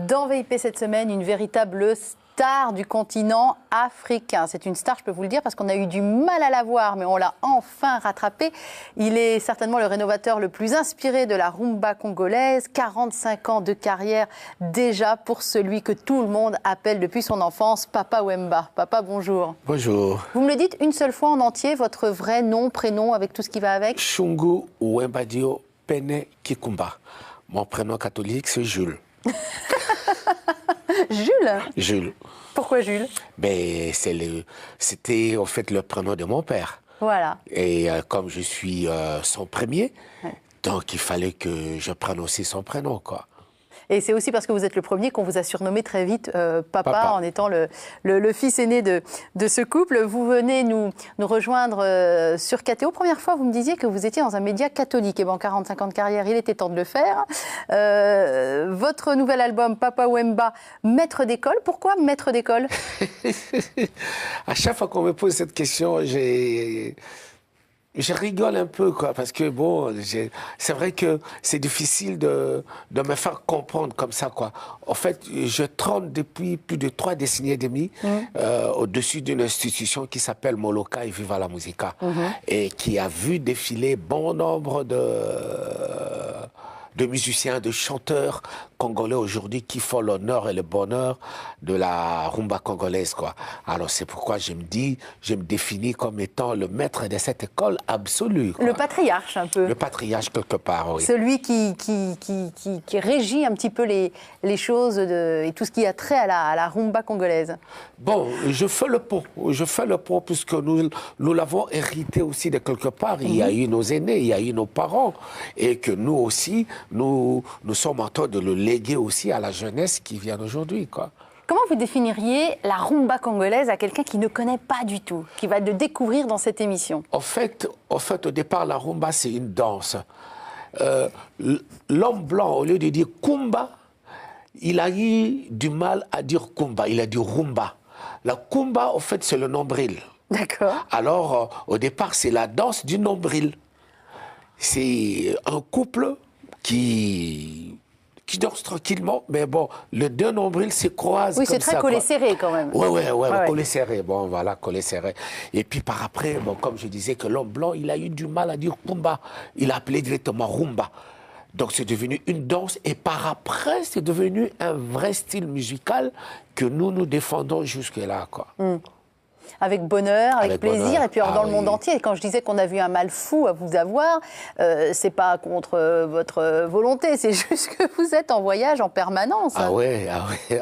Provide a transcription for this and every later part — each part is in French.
Dans VIP cette semaine, une véritable star du continent africain. C'est une star, je peux vous le dire, parce qu'on a eu du mal à la voir, mais on l'a enfin rattrapé. Il est certainement le rénovateur le plus inspiré de la rumba congolaise. 45 ans de carrière déjà pour celui que tout le monde appelle depuis son enfance Papa Wemba. Papa, bonjour. Bonjour. Vous me le dites une seule fois en entier, votre vrai nom, prénom, avec tout ce qui va avec? Shungu Wembadio Pene Kikumba. Mon prénom catholique, c'est Jules. Jules? Jules. Pourquoi Jules? Ben, c'était en fait le prénom de mon père. Voilà. Et comme je suis son premier, donc il fallait que je prenne aussi son prénom, quoi. Et c'est aussi parce que vous êtes le premier qu'on vous a surnommé très vite papa, en étant le fils aîné de ce couple. Vous venez nous rejoindre sur KTO. Première fois, vous me disiez que vous étiez dans un média catholique. Et bien, en 45 ans de carrière, il était temps de le faire. Votre nouvel album, Papa Wemba, maître d'école. Pourquoi maître d'école? À chaque fois qu'on me pose cette question, je rigole un peu, quoi, parce que bon, c'est vrai que c'est difficile de me faire comprendre comme ça, quoi. En fait, je trône depuis plus de 3 décennies et demie au-dessus d'une institution qui s'appelle Moloka et Viva la Musica, et qui a vu défiler bon nombre de musiciens, de chanteurs congolais aujourd'hui qui font l'honneur et le bonheur de la rumba congolaise, quoi. Alors c'est pourquoi je me définis comme étant le maître de cette école absolue, quoi. Le patriarche, un peu. Le patriarche, quelque part, oui. Celui qui régit un petit peu les choses et tout ce qui a trait à la rumba congolaise. Bon, je fais le pont puisque nous l'avons hérité aussi de quelque part. Il y a eu nos aînés, il y a eu nos parents, et que nous aussi, nous sommes en train de le léguer aussi à la jeunesse qui vient aujourd'hui, quoi. Comment vous définiriez la rumba congolaise à quelqu'un qui ne connaît pas du tout, qui va le découvrir dans cette émission? En fait, au départ, la rumba, c'est une danse. L'homme blanc, au lieu de dire kumba, il a eu du mal à dire kumba, il a dit rumba. La kumba, en fait, c'est le nombril. D'accord. Alors, au départ, c'est la danse du nombril. C'est un couple qui danse tranquillement, mais bon, les deux nombrils se croisent. Oui, comme c'est très ça, collé quoi. serré quand même. Oui, collé serré. Bon, voilà, collé serré. Et puis par après, bon, comme je disais, que l'homme blanc, il a eu du mal à dire kumba. Il a appelé directement rumba. Donc c'est devenu une danse. Et par après, c'est devenu un vrai style musical que nous défendons jusque-là, quoi. Avec bonheur, avec plaisir, bonheur. Et puis dans le monde entier. Et quand je disais qu'on a vu un mal fou à vous avoir, c'est pas contre votre volonté, c'est juste que vous êtes en voyage en permanence. Ah ouais,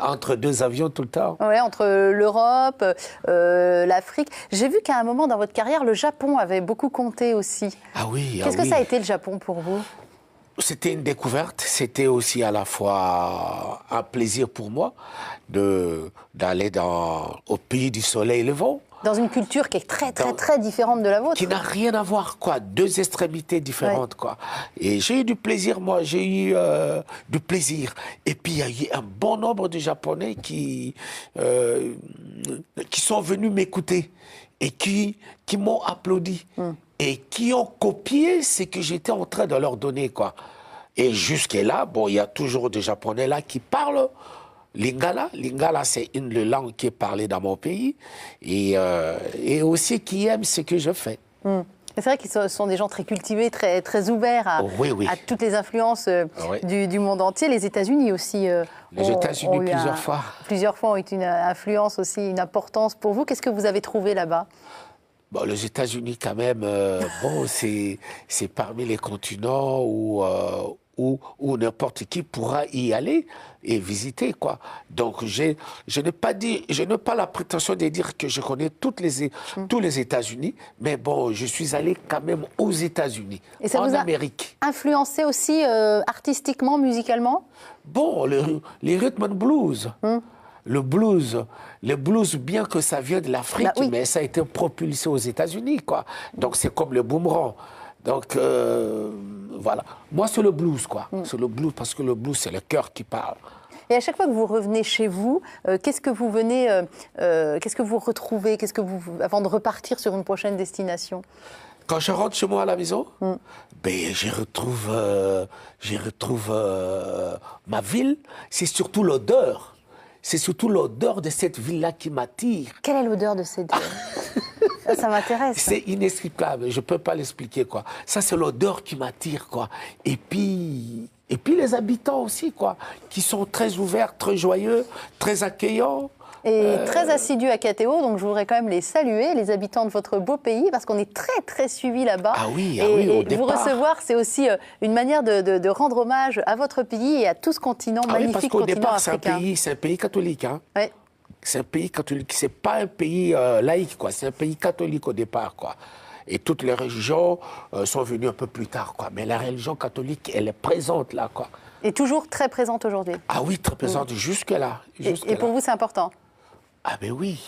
entre 2 avions tout le temps. Ouais, entre l'Europe, l'Afrique. J'ai vu qu'à un moment dans votre carrière, le Japon avait beaucoup compté aussi. Ah oui, Qu'est-ce que ça a été le Japon pour vous? C'était une découverte, c'était aussi à la fois un plaisir pour moi d'aller au pays du soleil levant. Dans une culture qui est très différente de la vôtre. Qui n'a rien à voir, quoi. 2 extrémités différentes, quoi. Et j'ai eu du plaisir, moi, j'ai eu du plaisir. Et puis, il y a eu un bon nombre de Japonais qui sont venus m'écouter et qui m'ont applaudi. Et qui ont copié ce que j'étais en train de leur donner, quoi. Et jusque-là, bon, il y a toujours des Japonais là qui parlent Lingala. Lingala, c'est une langue qui est parlée dans mon pays et aussi qui aiment ce que je fais. C'est vrai qu'ils sont des gens très cultivés, très ouverts à toutes les influences du monde entier. Les États-Unis aussi les États-Unis plusieurs fois ont eu une influence aussi, une importance pour vous. Qu'est-ce que vous avez trouvé là-bas? Bon, les États-Unis, quand même, bon, c'est parmi les continents où n'importe qui pourra y aller et visiter, quoi. Donc, je n'ai pas la prétention de dire que je connais tous les États-Unis, mais bon, je suis allé quand même aux États-Unis, en Amérique. Influencé aussi artistiquement, musicalement? Bon, les rhythm and blues. Le blues, bien que ça vient de l'Afrique, mais ça a été propulsé aux États-Unis, quoi. Donc c'est comme le boomerang. Donc voilà. Moi, c'est le blues, quoi. C'est le blues parce que le blues, c'est le cœur qui parle. Et à chaque fois que vous revenez chez vous, qu'est-ce que vous retrouvez avant de repartir sur une prochaine destination? Quand je rentre chez moi à la maison, ben, je retrouve ma ville. C'est surtout l'odeur. C'est surtout l'odeur de cette ville-là qui m'attire. Quelle est l'odeur de cette ville? Ça m'intéresse. C'est inexplicable, je ne peux pas l'expliquer, quoi. Ça, c'est l'odeur qui m'attire, quoi. Et puis les habitants aussi, quoi, qui sont très ouverts, très joyeux, très accueillants. Et très assidus à KTO, donc je voudrais quand même les saluer, les habitants de votre beau pays, parce qu'on est très très suivis là-bas. Ah oui, et au vous départ. Recevoir, c'est aussi une manière de rendre hommage à votre pays et à tout ce continent magnifique, parce qu'au continent départ, africain. c'est un pays catholique, hein. Ouais. C'est un pays catholique, c'est pas un pays laïque, quoi. C'est un pays catholique au départ, quoi. Et toutes les religions sont venues un peu plus tard, quoi. Mais la religion catholique, elle est présente là, quoi. Et toujours très présente aujourd'hui. Ah oui, très présente jusque-là. Et pour vous, c'est important? Ah ben oui.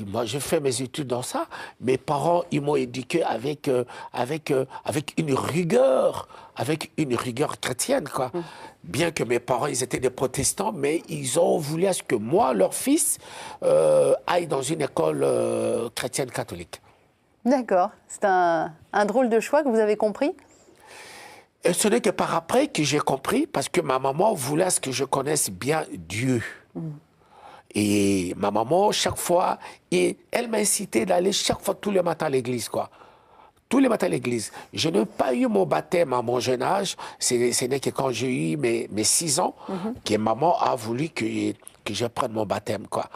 Moi, j'ai fait mes études dans ça. Mes parents, ils m'ont éduqué avec une rigueur chrétienne, quoi. Bien que mes parents, ils étaient des protestants, mais ils ont voulu à ce que moi, leur fils, aille dans une école chrétienne catholique. D'accord. C'est un drôle de choix que vous avez compris? Et ce n'est que par après que j'ai compris, parce que ma maman voulait à ce que je connaisse bien Dieu. Et ma maman, chaque fois, elle m'a incité d'aller chaque fois, tous les matins à l'église, quoi. Tous les matins à l'église. Je n'ai pas eu mon baptême à mon jeune âge. Ce n'est que quand j'ai eu mes 6 ans que maman a voulu que je prenne mon baptême, quoi.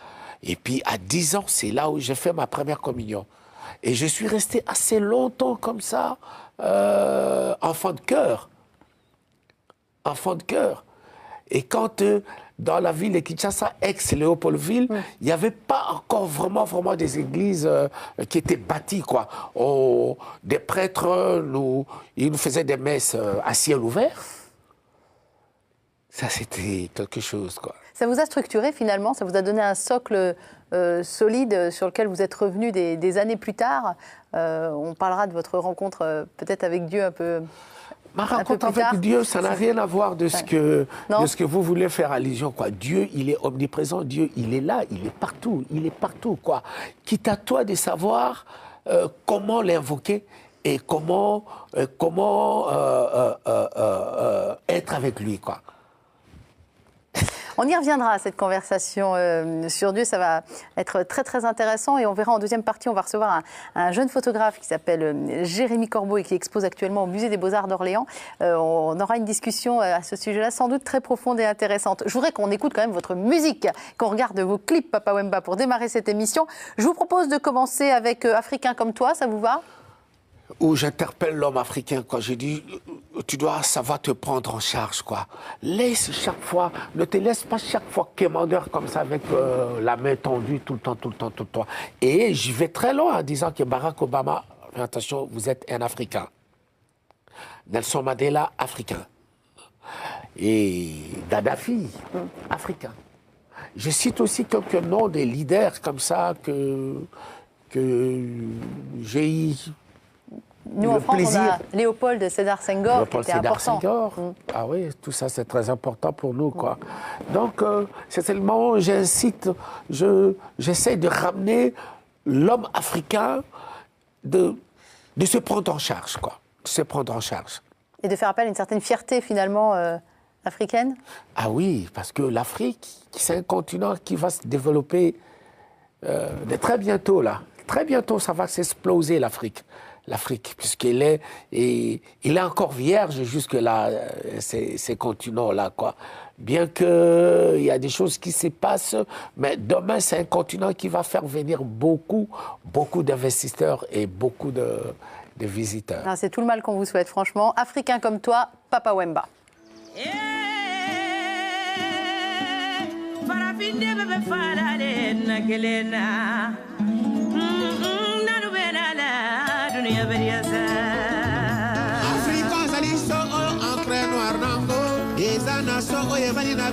Et puis, à 10 ans, c'est là où j'ai fait ma première communion. Et je suis resté assez longtemps comme ça, enfant de cœur. Enfant de cœur. Et quand, dans la ville de Kinshasa, ex-Léopoldville, il n'y avait pas encore vraiment des églises qui étaient bâties, quoi. Des prêtres, ils nous faisaient des messes à ciel ouvert. Ça, c'était quelque chose, quoi. Ça vous a structuré finalement, ça vous a donné un socle solide sur lequel vous êtes revenu des années plus tard. On parlera de votre rencontre peut-être avec Dieu un peu. Ma rencontre avec Dieu, ça n'a rien à voir de ce que vous voulez faire allusion, quoi. Dieu, il est omniprésent. Dieu, il est là, il est partout, quoi. Quitte à toi de savoir comment l'invoquer et comment être avec lui, quoi. On y reviendra à cette conversation sur Dieu, ça va être très très intéressant et on verra en deuxième partie, on va recevoir un jeune photographe qui s'appelle Jérémy Corbeau et qui expose actuellement au Musée des Beaux-Arts d'Orléans. On aura une discussion à ce sujet-là sans doute très profonde et intéressante. Je voudrais qu'on écoute quand même votre musique, qu'on regarde vos clips Papa Wemba pour démarrer cette émission. Je vous propose de commencer avec Africain comme toi, ça vous va ? Où j'interpelle l'homme africain, quoi. Je dis, tu dois savoir te prendre en charge, quoi. Laisse chaque fois, ne te laisse pas chaque fois quémandeur comme ça avec la main tendue tout le temps. Et j'y vais très loin en disant que Barack Obama, attention, vous êtes un Africain. Nelson Mandela, Africain. Et Gaddafi, Africain. Je cite aussi quelques noms des leaders comme ça que j'ai eu. Nous, en France, on a Léopold Sédar Senghor, qui était important. Ah oui, tout ça, c'est très important pour nous, quoi. Donc, c'est tellement, j'incite, j'essaie de ramener l'homme africain de se prendre en charge, quoi. De se prendre en charge. Et de faire appel à une certaine fierté, finalement, africaine ? Ah oui, parce que l'Afrique, c'est un continent qui va se développer de très bientôt, là. Très bientôt, ça va s'exploser, l'Afrique, puisqu'il est encore vierge jusque-là, ces continents-là, quoi. Bien qu'il y a des choses qui se passent, mais demain, c'est un continent qui va faire venir beaucoup d'investisseurs et beaucoup de visiteurs. Ah, c'est tout le mal qu'on vous souhaite, franchement. Africain comme toi, Papa Wemba.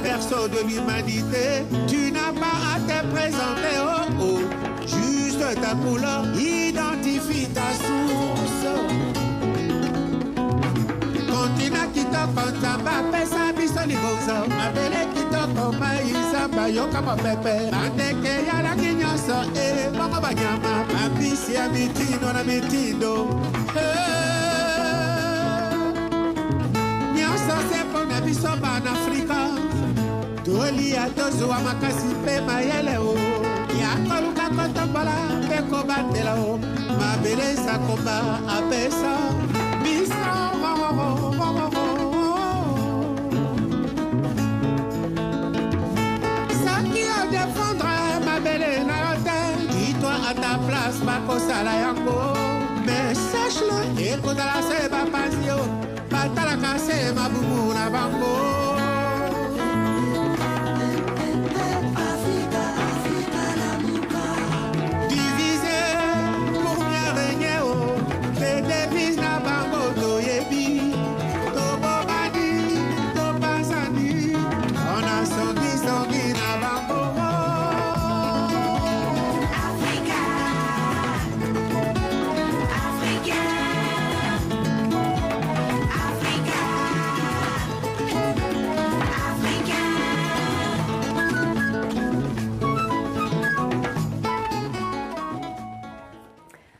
Berceau de l'humanité, tu n'as pas à te présenter, juste ta couleur identifie ta source. Continue bina kitoko nzambe apesa biso liboso mabele kitoko maizamba yoka mopepe bandeke ya langi nyonso ebongo banyama mabisi ya mitindo na mitindo nyonso se mpo na biso banafrika tolia tozwa makasi mpe mayele o ya koluka kotombola mpe kobatela o mabele eza komba apesa biso soki odefendre mabele na yo te dis-toi à ta place bakosala yango mais sache-le ekozala se bapanzi yo batalaka se mabumu na bango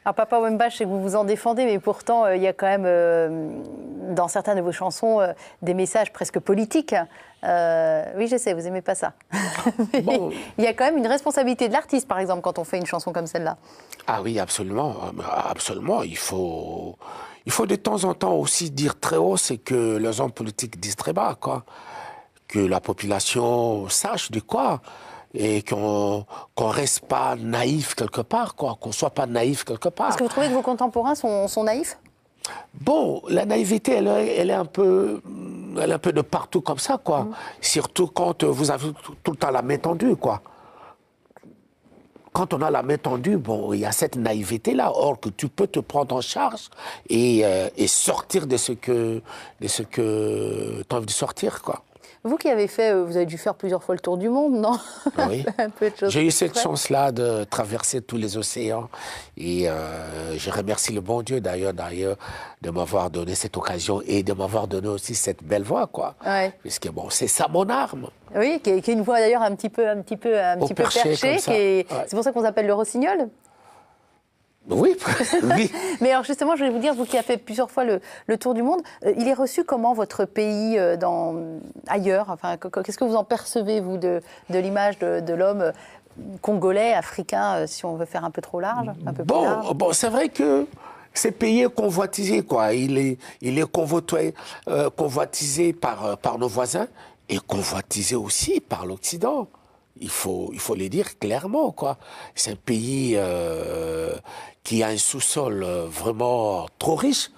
Alors Papa Wemba, je sais que vous vous en défendez, mais pourtant, il y a quand même, dans certaines de vos chansons, des messages presque politiques. Oui, je sais, vous n'aimez pas ça. Bon. Il y a quand même une responsabilité de l'artiste, par exemple, quand on fait une chanson comme celle-là. Ah oui, absolument. Absolument. Il faut de temps en temps aussi dire très haut ce que les hommes politiques disent très bas, quoi. Que la population sache de quoi. Et qu'on reste pas naïf quelque part, quoi, qu'on soit pas naïf quelque part. Est-ce que vous trouvez que vos contemporains sont naïfs? Bon, la naïveté, elle est un peu de partout comme ça, quoi. Surtout quand vous avez tout le temps la main tendue, quoi. Quand on a la main tendue, bon, il y a cette naïveté-là. Or que tu peux te prendre en charge et sortir de ce que tu as envie de sortir, quoi. Vous qui avez fait, vous avez dû faire plusieurs fois le tour du monde, non? Oui. Un peu de choses. J'ai eu cette chance-là de traverser tous les océans et je remercie le bon Dieu d'ailleurs de m'avoir donné cette occasion et de m'avoir donné aussi cette belle voix, quoi. Ouais. Puisque bon, c'est ça mon arme. Oui, qui est une voix d'ailleurs un petit peu perchée. C'est pour ça qu'on s'appelle le rossignol. Oui, oui. Mais alors justement, je voulais vous dire, vous qui avez fait plusieurs fois le tour du monde, il est reçu comment votre pays ailleurs? Enfin, qu'est-ce que vous en percevez, vous, de l'image de l'homme congolais, africain, si on veut faire un peu trop large, un peu plus large? Bon, c'est vrai que ce pays est convoitisé, quoi. Il est convoitisé par nos voisins et convoitisé aussi par l'Occident. Il faut le dire clairement, quoi. C'est un pays qui a un sous-sol vraiment trop riche.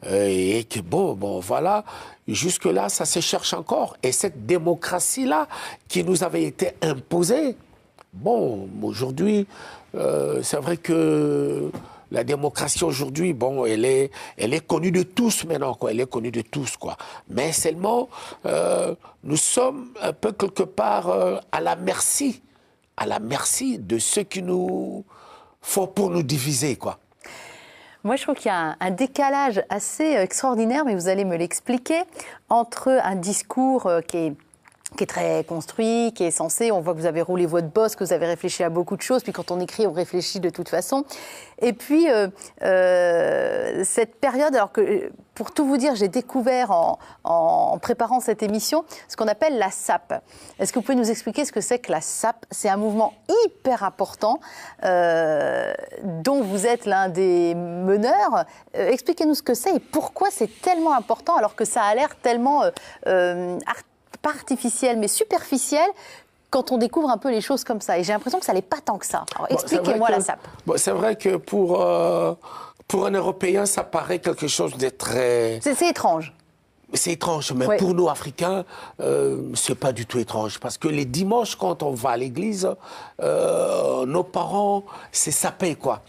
Et que bon, voilà, jusque-là, ça se cherche encore. Et cette démocratie-là qui nous avait été imposée, bon, aujourd'hui, c'est vrai que la démocratie aujourd'hui, bon, elle est connue de tous maintenant, quoi. Elle est connue de tous, quoi. Mais seulement, nous sommes un peu quelque part à la merci de ceux qui nous font pour nous diviser, quoi. Moi, je trouve qu'il y a un décalage assez extraordinaire, mais vous allez me l'expliquer, entre un discours qui est très construit, qui est censé, on voit que vous avez roulé votre bosse, que vous avez réfléchi à beaucoup de choses, puis quand on écrit, on réfléchit de toute façon. Et puis, cette période, alors que, pour tout vous dire, j'ai découvert en préparant cette émission ce qu'on appelle la SAP. Est-ce que vous pouvez nous expliquer ce que c'est que la SAP? C'est un mouvement hyper important dont vous êtes l'un des meneurs. Expliquez-nous ce que c'est et pourquoi c'est tellement important alors que ça a l'air tellement pas artificiel, mais superficiel, quand on découvre un peu les choses comme ça. Et j'ai l'impression que ça n'est pas tant que ça. Alors, expliquez-moi la SAP. Bon, c'est vrai que pour un Européen, ça paraît quelque chose de très... C'est étrange. C'est étrange, mais ouais. Pour nous, Africains, c'est pas du tout étrange. Parce que les dimanches, quand on va à l'église, nos parents, c'est sapé, quoi.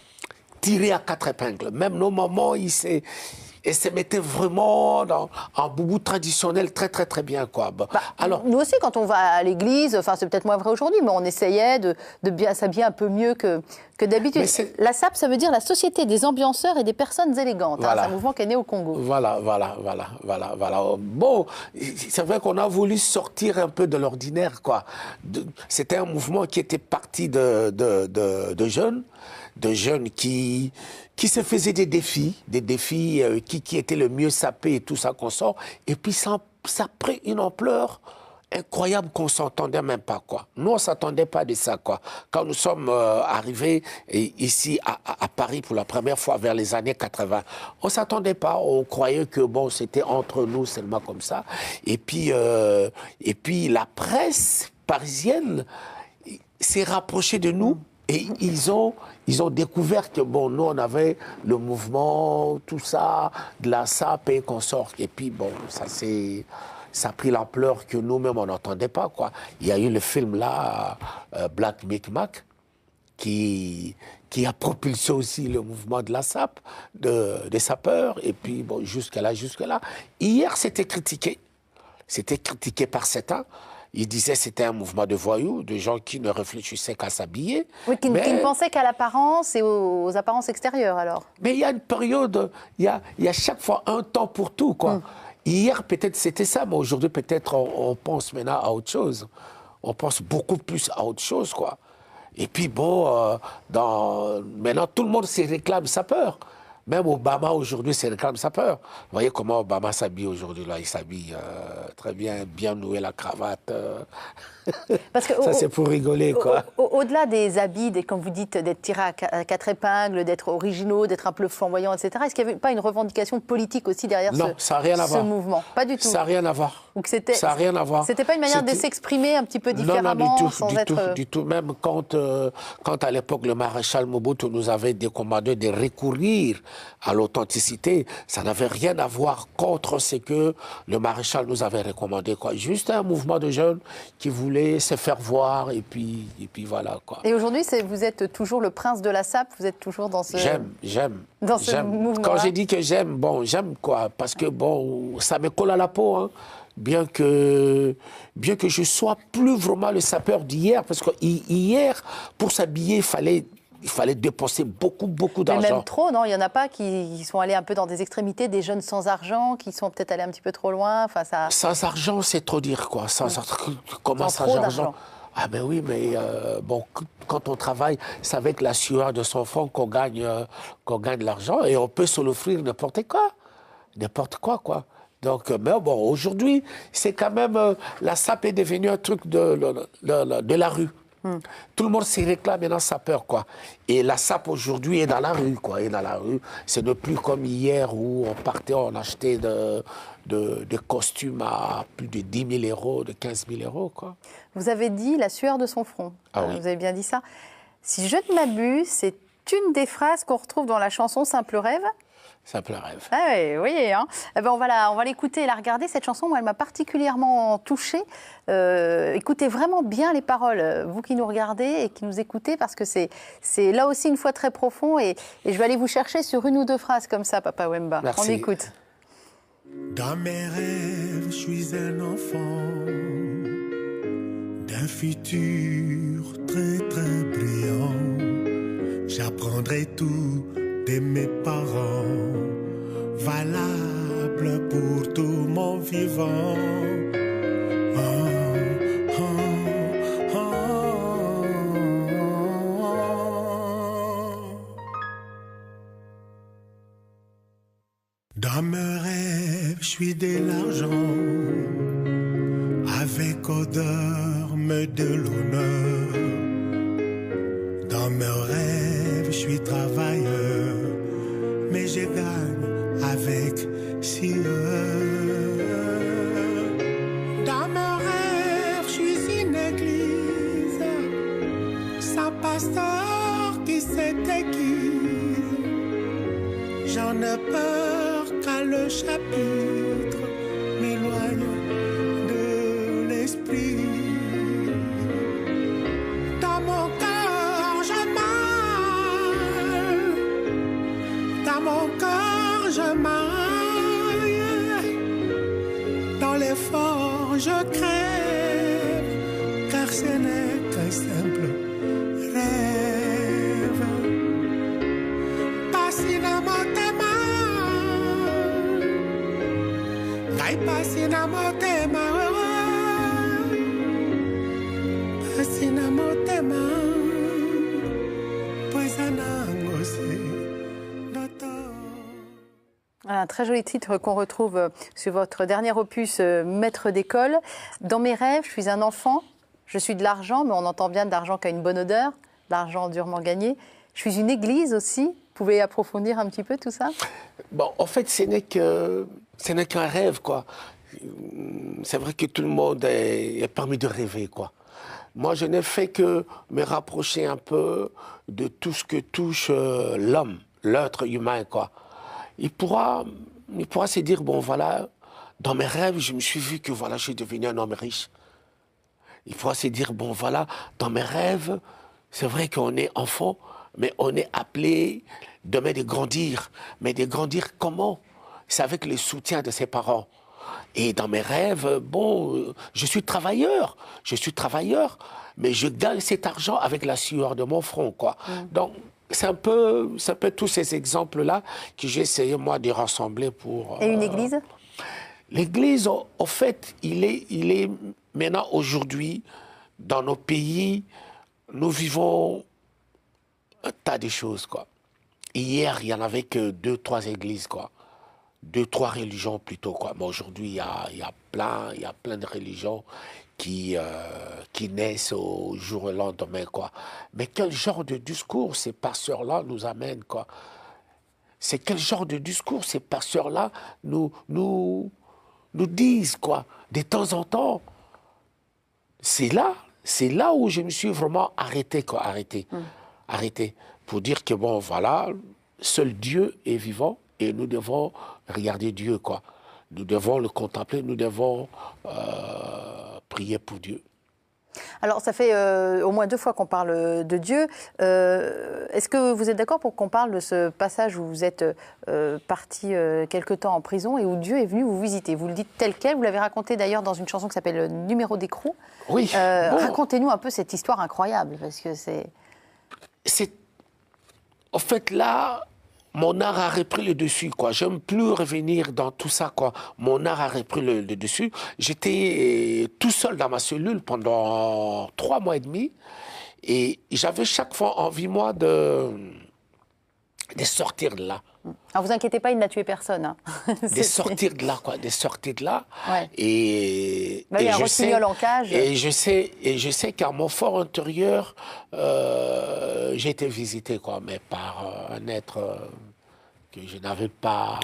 Tiré à quatre épingles. Même nos mamans, et se mettait vraiment en boubou traditionnel très, très, très bien, quoi. Bon, alors, nous aussi, quand on va à l'église, enfin, c'est peut-être moins vrai aujourd'hui, mais on essayait de bien s'habiller un peu mieux que d'habitude. La SAP, ça veut dire la Société des ambianceurs et des personnes élégantes. Voilà. C'est un mouvement qui est né au Congo. Voilà. Bon, c'est vrai qu'on a voulu sortir un peu de l'ordinaire, quoi. C'était un mouvement qui était parti de jeunes qui se faisaient des défis qui étaient le mieux sapés et tout ça qu'on sort. Et puis ça a pris une ampleur incroyable qu'on ne s'entendait même pas, quoi. Nous, on ne s'attendait pas de ça, quoi. Quand nous sommes arrivés ici à Paris pour la première fois vers les années 80, on ne s'attendait pas. On croyait que, bon, c'était entre nous seulement comme ça. Et puis la presse parisienne s'est rapprochée de nous. Et ils ont découvert que, bon, nous, on avait le mouvement, tout ça, de la SAP et consorts. Et puis, bon, ça a pris l'ampleur que nous-mêmes, on n'entendait pas, quoi. Il y a eu le film, là, Black Micmac, qui a propulsé aussi le mouvement de la SAP, des sapeurs. Et puis, bon, jusque là. Hier, c'était critiqué. C'était critiqué par certains. Il disait que c'était un mouvement de voyous, de gens qui ne réfléchissaient qu'à s'habiller. Oui, qui ne pensaient qu'à l'apparence et aux apparences extérieures, alors. Mais il y a une période, il y a chaque fois un temps pour tout, quoi. Hier, peut-être c'était ça, mais aujourd'hui, peut-être on pense maintenant à autre chose. On pense beaucoup plus à autre chose, quoi. Et puis, bon, maintenant, tout le monde se réclame sapeur. Même Obama, aujourd'hui, se réclame sapeur. Vous voyez comment Obama s'habille aujourd'hui, là. Il s'habille très bien noué la cravate. Parce que ça, c'est pour rigoler, quoi. Au-delà des habits, comme vous dites, d'être tirés à quatre épingles, d'être originaux, d'être un peu flamboyants, etc., est-ce qu'il n'y avait pas une revendication politique aussi derrière ce mouvement? Pas du tout. Ça n'a rien à voir. Ça n'a rien à voir. C'était pas une manière de s'exprimer un petit peu différemment? Non, du tout. Même quand à l'époque, le maréchal Mobutu nous avait décommandé de recourir à l'authenticité, ça n'avait rien à voir contre ce que le maréchal nous avait recommandé, quoi. Juste un mouvement de jeunes qui voulaient se faire voir et puis voilà, quoi. Et aujourd'hui, vous êtes toujours le prince de la SAP, vous êtes toujours dans ce... J'aime. Dans ce mouvement. Quand j'ai dit que j'aime, j'aime, quoi, parce que, bon, ça me colle à la peau, hein. Bien que je sois plus vraiment le sapeur d'hier, parce que hier, pour s'habiller, il fallait dépenser beaucoup d'argent. Mais même trop, non? Il n'y en a pas qui sont allés un peu dans des extrémités, des jeunes sans argent, qui sont peut-être allés un petit peu trop loin, enfin ça... Sans argent, c'est trop dire, quoi. Comment sans argent? Ah ben oui, mais bon, quand on travaille, c'est avec la sueur de son front qu'on gagne l'argent, et on peut se l'offrir n'importe quoi, quoi. Donc, mais bon, aujourd'hui, c'est quand même... la SAP est devenue un truc de la rue. Tout le monde s'y réclame maintenant sapeur, quoi. Et la SAP aujourd'hui est dans la rue, quoi. Et dans la rue, ce n'est plus comme hier où on partait, on achetait des costumes à plus de 10 000 euros, de 15 000 euros, quoi. Vous avez dit la sueur de son front. Ah oui. Vous avez bien dit ça. Si je ne m'abuse, c'est une des phrases qu'on retrouve dans la chanson Simple Rêve. Simple Rêve. Ah oui, vous voyez, hein. Eh ben on va l'écouter et la regarder. Cette chanson, moi, elle m'a particulièrement touchée. Écoutez vraiment bien les paroles, vous qui nous regardez et qui nous écoutez, parce que c'est là aussi une fois très profond. Et je vais aller vous chercher sur une ou deux phrases comme ça, Papa Wemba. Merci. On écoute. Dans mes rêves, je suis un enfant d'un futur très très brillant. J'apprendrai tout de mes parents, valable pour tout mon vivant. Dans mes rêves, je suis de l'argent, avec odeur, mais de l'honneur. Dans mes rêves, je suis travailleur, mais je gagne avec sueur. Dans mes rêves, je suis une église, sans pasteur qui se déguise. J'en ai peur qu'à le chapitre m'éloigne de l'esprit. Dans mon cœur, j'ai mal. Dans mon cœur, j'ai mal. dans l'effort, je crève, car ce n'est qu'un simple rêve. Passina motema, gai passina motema, passina motema, pois anangosi. Un très joli titre qu'on retrouve sur votre dernier opus, Maître d'école. Dans mes rêves, je suis un enfant, je suis de l'argent, mais on entend bien de l'argent qui a une bonne odeur, l'argent durement gagné. Je suis une église aussi. Vous pouvez approfondir un petit peu tout ça? Bon, en fait, ce n'est qu'un rêve, quoi. C'est vrai que tout le monde est permis de rêver, quoi. Moi, je n'ai fait que me rapprocher un peu de tout ce que touche l'homme, l'être humain, quoi. Il pourra se dire, bon, voilà, dans mes rêves, je me suis vu que, voilà, je suis devenu un homme riche. Il pourra se dire, bon, voilà, dans mes rêves, c'est vrai qu'on est enfant, mais on est appelé demain de grandir. Mais de grandir comment? C'est avec le soutien de ses parents. Et dans mes rêves, bon, je suis travailleur, mais je gagne cet argent avec la sueur de mon front, quoi. Donc, c'est un peu tous ces exemples-là que j'ai essayé, moi, de rassembler pour... Et une église? L'église, en fait, il est maintenant, aujourd'hui, dans nos pays, nous vivons un tas de choses, quoi. Hier, il n'y en avait que 2-3 églises, quoi. 2-3 religions plutôt, quoi. Mais aujourd'hui, il y a plein de religions qui naissent au jour et lendemain, quoi. Mais quel genre de discours ces pasteurs-là nous amènent, quoi? C'est quel genre de discours ces pasteurs-là nous disent, quoi, de temps en temps? C'est là où je me suis vraiment arrêté, quoi, arrêté, pour dire que, bon, voilà, seul Dieu est vivant et nous devons regarder Dieu, quoi. Nous devons le contempler, nous devons prier pour Dieu. Alors, ça fait au moins 2 fois qu'on parle de Dieu. Est-ce que vous êtes d'accord pour qu'on parle de ce passage où vous êtes parti quelque temps en prison et où Dieu est venu vous visiter? Vous le dites tel quel, vous l'avez raconté d'ailleurs dans une chanson qui s'appelle Numéro d'écrou. Oui. Bon. Racontez-nous un peu cette histoire incroyable, parce que c'est... En fait, là, mon art a repris le dessus, quoi. J'aime plus revenir dans tout ça, quoi. Mon art a repris le dessus. J'étais tout seul dans ma cellule pendant 3 mois et demi. Et j'avais chaque fois envie, moi, de sortir de là. Alors, vous inquiétez pas, il n'a tué personne. Hein. De sortir de là, quoi. De sortir de là. Ouais. Et, il y a un rossignol en cage. Et je sais qu'à mon fort intérieur, j'ai été visité, quoi, mais par un être que je n'avais pas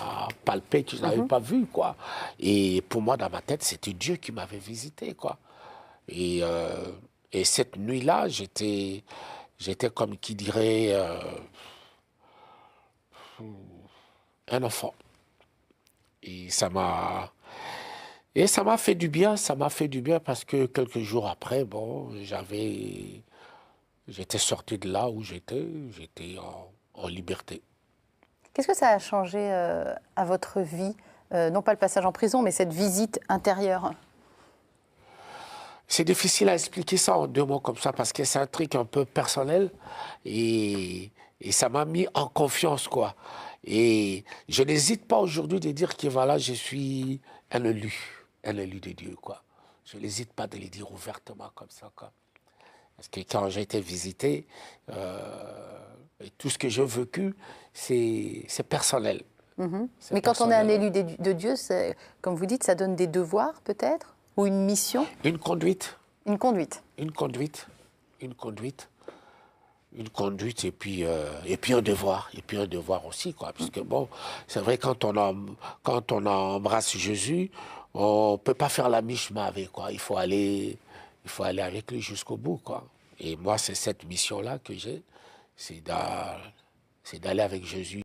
palpé, que je n'avais pas vu, quoi. Et pour moi, dans ma tête, c'était Dieu qui m'avait visité, quoi. Et cette nuit-là, j'étais comme qui dirait un enfant. Et ça m'a fait du bien, parce que quelques jours après, bon, j'étais sorti de là où j'étais en liberté. Qu'est-ce que ça a changé à votre vie? Non pas le passage en prison, mais cette visite intérieure. C'est difficile à expliquer ça en 2 mots comme ça, parce que c'est un truc un peu personnel et ça m'a mis en confiance, quoi. Et je n'hésite pas aujourd'hui de dire que voilà, je suis un élu de Dieu, quoi. Je n'hésite pas de le dire ouvertement comme ça, quoi. Parce que quand j'ai été visité, et tout ce que j'ai vécu, c'est personnel. Mais quand on est un élu de Dieu, comme vous dites, ça donne des devoirs peut-être? Ou une mission? Une conduite. Une conduite. Une conduite et puis un devoir. Et puis un devoir aussi, quoi. Parce que bon, c'est vrai, quand on embrasse Jésus, on ne peut pas faire la mi-chemin avec, quoi. Il faut aller avec lui jusqu'au bout, quoi. Et moi, c'est cette mission-là que j'ai, c'est d'aller avec Jésus.